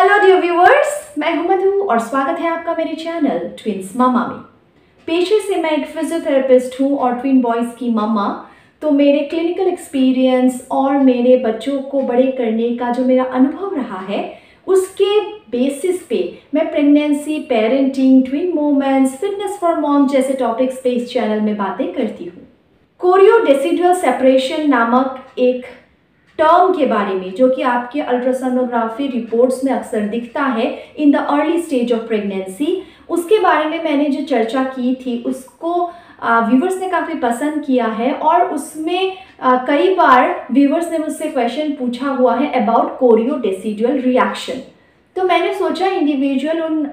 Hello dear viewers, मैं हूं मधु और स्वागत है आपका मेरे चैनल ट्विंस मामा में। पेशे से मैं एक फिजियोथेरेपिस्ट हूं और ट्विन बॉयज़ की मम्मा। तो मेरे क्लिनिकल एक्सपीरियंस और मेरे बच्चों को बड़े करने का जो मेरा अनुभव रहा है, उसके बेसिस पे मैं pregnancy, parenting, twin moments, fitness for mom जैसे टॉपिक्स पे इस चैनल में बातें करती हूँ। कोरियोडेसिडुअल सेपरेशन नामक एक टर्म के बारे में, जो कि आपके अल्ट्रासोनोग्राफी रिपोर्ट्स में अक्सर दिखता है in the early stage of pregnancy, उसके बारे में मैंने जो चर्चा की थी उसको व्यूवर्स ने काफ़ी पसंद किया है। और उसमें कई बार व्यूवर्स ने मुझसे क्वेश्चन पूछा हुआ है अबाउट कोरियोडेसिडुअल रिएक्शन। तो मैंने सोचा इंडिविजुअल उन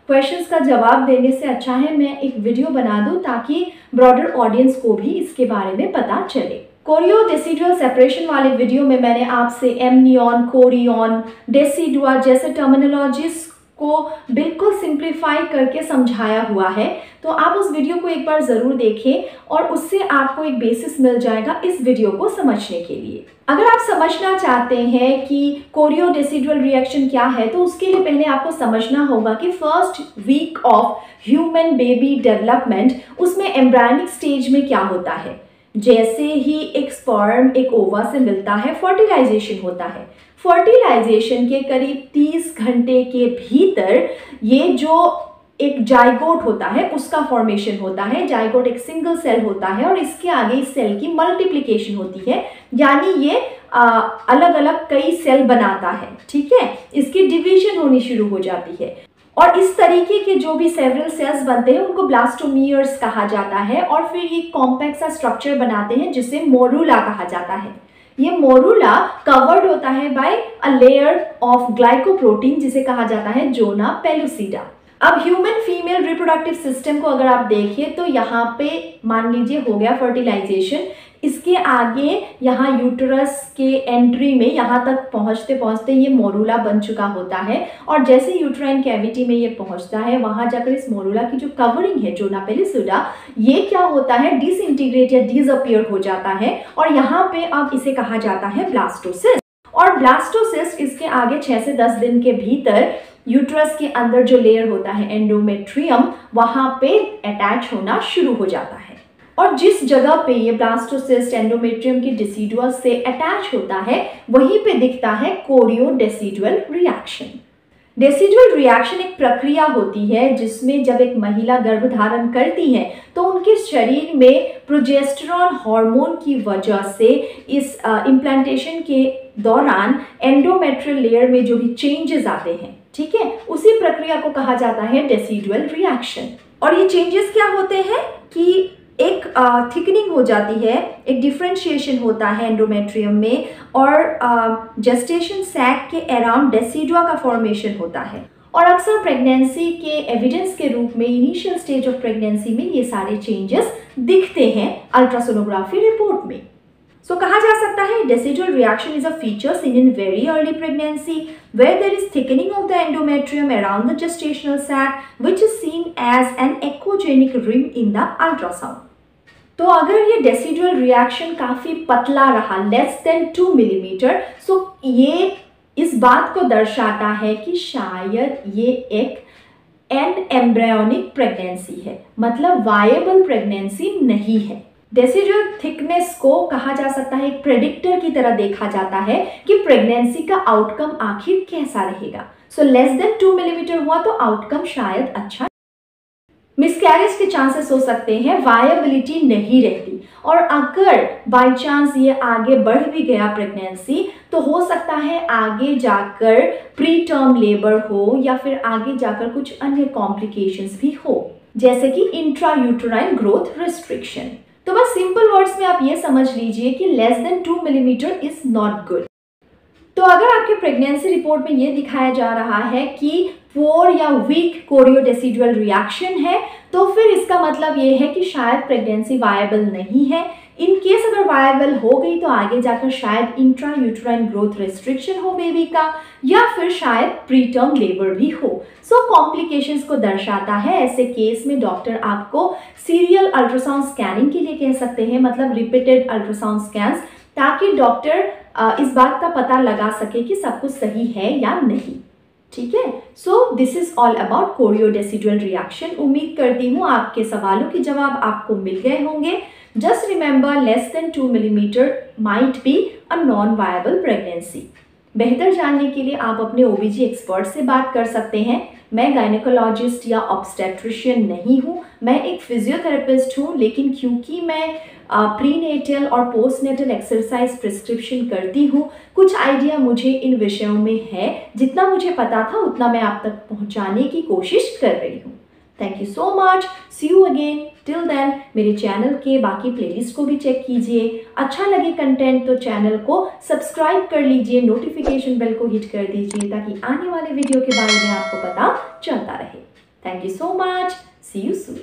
क्वेश्चंस का जवाब देने से अच्छा है मैं एक वीडियो बना दूं ताकि ब्रॉडर ऑडियंस को भी इसके बारे में पता चले। कोरियोडेसिडुअल सेपरेशन वाले वीडियो में मैंने आपसे एमनियन, कोरियन, डेसिडुआ जैसे टर्मिनोलॉजीज को बिल्कुल सिंप्लीफाई करके समझाया हुआ है। तो आप उस वीडियो को एक बार ज़रूर देखें और उससे आपको एक बेसिस मिल जाएगा इस वीडियो को समझने के लिए। अगर आप समझना चाहते हैं कि कोरियोडेसिडुअल रिएक्शन क्या है, तो उसके लिए पहले आपको समझना होगा कि first week of human baby development, उसमें एम्ब्रायनिक स्टेज में क्या होता है। जैसे ही एक स्पर्म एक ओवा से मिलता है, फर्टिलाइजेशन होता है। फर्टिलाइजेशन के करीब 30 घंटे के भीतर ये जो एक जाइगोट होता है उसका फॉर्मेशन होता है। जाइगोट एक सिंगल सेल होता है और इसके आगे इस सेल की मल्टीप्लिकेशन होती है, यानी ये अलग अलग कई सेल बनाता है। ठीक है, इसकी डिवीजन होनी शुरू हो जाती है और इस तरीके के जो भी सेवरल सेल्स बनते हैं उनको ब्लास्टोमियर्स कहा जाता है। और फिर ये कॉम्पैक्ट सा स्ट्रक्चर बनाते हैं जिसे मोरूला कहा जाता है। ये मोरूला कवर्ड होता है by a layer of glycoprotein जिसे कहा जाता है जोना पेलुसिडा। अब ह्यूमन फीमेल रिप्रोडक्टिव सिस्टम को अगर आप देखिए तो यहाँ पे मान लीजिए हो गया फर्टिलाइजेशन, इसके आगे यहाँ यूटरस के एंट्री में यहाँ तक पहुँचते पहुँचते ये मोरूला बन चुका होता है। और जैसे यूट्राइन कैविटी में ये पहुँचता है, वहाँ जाकर इस मोरूला की जो कवरिंग है जोना पेलुसिडा, ये क्या होता है डिसइंटीग्रेट या डिसअपियर हो जाता है और यहाँ पे अब इसे कहा जाता है ब्लास्टोसिस्ट। और ब्लास्टोसिस्ट इसके आगे 6 से 10 दिन के भीतर यूट्रस के अंदर जो लेयर होता है एंडोमेट्रियम, वहाँ पे अटैच होना शुरू हो जाता है। और जिस जगह पे ये ब्लास्टोसिस्ट एंडोमेट्रियम के डेसिडुआ से अटैच होता है वहीं पे दिखता है कोरियोडेसिडुअल रिएक्शन। डेसिडुअल रिएक्शन एक प्रक्रिया होती है जिसमें जब एक महिला गर्भधारण करती है तो उनके शरीर में प्रोजेस्टेरॉन हार्मोन की वजह से इस इम्प्लांटेशन के दौरान एंडोमेट्रियल लेयर में जो भी चेंजेस आते हैं, ठीक है, उसी प्रक्रिया को कहा जाता है डेसिडुअल रिएक्शन। और ये चेंजेस क्या होते हैं कि एक थिकनिंग हो जाती है, एक डिफ्रेंशिएशन होता है एंडोमेट्रियम में और जेस्टेशन सैक के अराउंड डेसिडुआ का फॉर्मेशन होता है। और अक्सर प्रेगनेंसी के एविडेंस के रूप में इनिशियल स्टेज ऑफ प्रेगनेंसी में ये सारे चेंजेस दिखते हैं अल्ट्रासोनोग्राफी रिपोर्ट में। So कहा जा सकता है decidual reaction is a feature seen in very early pregnancy where there is thickening of the endometrium around the gestational sac which is seen as an echogenic rim in the ultrasound। तो अगर ये decidual reaction काफ़ी पतला रहा, less than 2 millimetre, सो ये इस बात को दर्शाता है कि शायद ये एक एंड एम्ब्रायोनिक प्रेगनेंसी है, मतलब वायबल प्रेगनेंसी नहीं है। डेसिडुअल थिकनेस को कहा जा सकता है एक प्रेडिक्टर की तरह देखा जाता है कि प्रेगनेंसी का आउटकम आखिर कैसा रहेगा। सो लेस देन 2 मिलीमीटर हुआ तो आउटकम शायद अच्छा। मिसकैरेज के चांसेस हो सकते हैं, वायबिलिटी नहीं रहती। और अगर बाय चांस ये आगे बढ़ भी गया प्रेगनेंसी, तो हो सकता है आगे जाकर प्री टर्म लेबर हो या फिर आगे जाकर कुछ अन्य कॉम्प्लिकेशंस भी हो, जैसे कि इंट्रा यूटेराइन ग्रोथ रिस्ट्रिक्शन। तो बस सिंपल वर्ड्स में आप ये समझ लीजिए कि less than 2 millimetre is not good. तो अगर आपके प्रेगनेंसी रिपोर्ट में ये दिखाया जा रहा है कि पोर या वीक कोरियोडेसिडुअल रिएक्शन है, तो फिर इसका मतलब ये है कि शायद प्रेगनेंसी वायबल नहीं है। इन केस अगर वायबल हो गई तो आगे जाकर शायद इंट्रा यूटेराइन ग्रोथ रिस्ट्रिक्शन हो बेबी का, या फिर शायद प्री टर्म लेबर भी हो। सो कॉम्प्लिकेशंस को दर्शाता है। ऐसे केस में डॉक्टर आपको सीरियल अल्ट्रासाउंड स्कैनिंग के लिए कह सकते हैं, मतलब रिपीटेड अल्ट्रासाउंड स्कैन्स, ताकि डॉक्टर इस बात का पता लगा सके कि सब कुछ सही है या नहीं। ठीक है, so this is all about choriodecidual reaction. उम्मीद करती हूँ आपके सवालों के जवाब आपको मिल गए होंगे। Just remember, less than 2 millimetre might be a non viable pregnancy. बेहतर जानने के लिए आप अपने ओबीजी एक्सपर्ट से बात कर सकते हैं। मैं गायनेकोलॉजिस्ट या ऑब्स्टेट्रिशियन नहीं हूँ, मैं एक फिजियोथेरेपिस्ट हूँ, लेकिन क्योंकि मैं प्रीनेटल और पोस्टनेटल एक्सरसाइज प्रिस्क्रिप्शन करती हूँ, कुछ आइडिया मुझे इन विषयों में है। जितना मुझे पता था उतना मैं आप तक पहुँचाने की कोशिश कर रही हूँ। Thank you so much, see you again. Till then मेरे चैनल के बाकी प्लेलिस्ट को भी चेक कीजिए। अच्छा लगे कंटेंट तो चैनल को सब्सक्राइब कर लीजिए, नोटिफिकेशन बेल को हिट कर दीजिए ताकि आने वाले वीडियो के बारे में आपको पता चलता रहे। Thank you so much, see you soon.